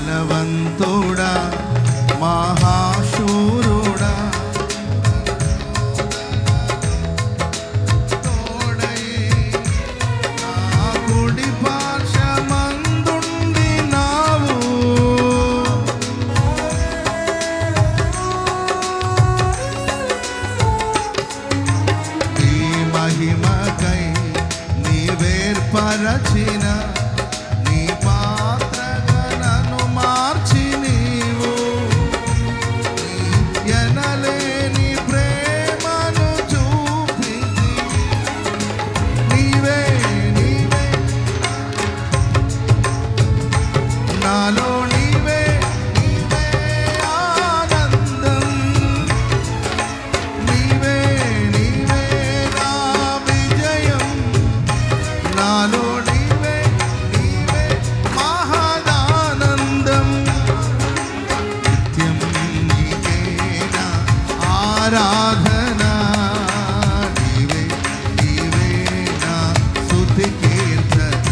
బలవంతుడా మహాశూరుడా తోడై నా కుడి పార్శ్వమందుండినావు. ఈ మహిమకై నీవేర్పరచిన నీ పాత్రగా నన్ను మార్చి నీవు ఎనలేని ప్రేమను చూపించి నీవే నీవే నాలో నీవే నీవే ఆనందం నీవే నీవే నా విజయం నాలో నీవే నీవే మహదానందం నిత్యం నీకే నా ఆరాధన నీవే నీవే నా స్తుతి కీర్తన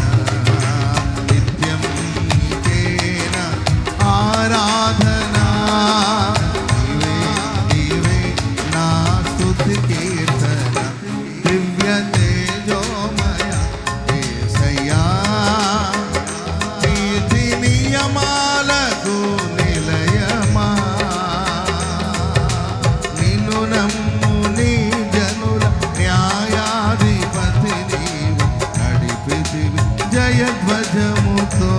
నిత్యం నీకే నా ఆరాధన నీవే నీవే నా స్తుతి కీర్తన దివ్య తేజోమయ యేసయ్యా నీతి నియమాలకు నిలయమా నిన్ను నమ్ము నీ జనుల న్యాయాధిపతి నీవు నడిపితివి జయధ్వజముతో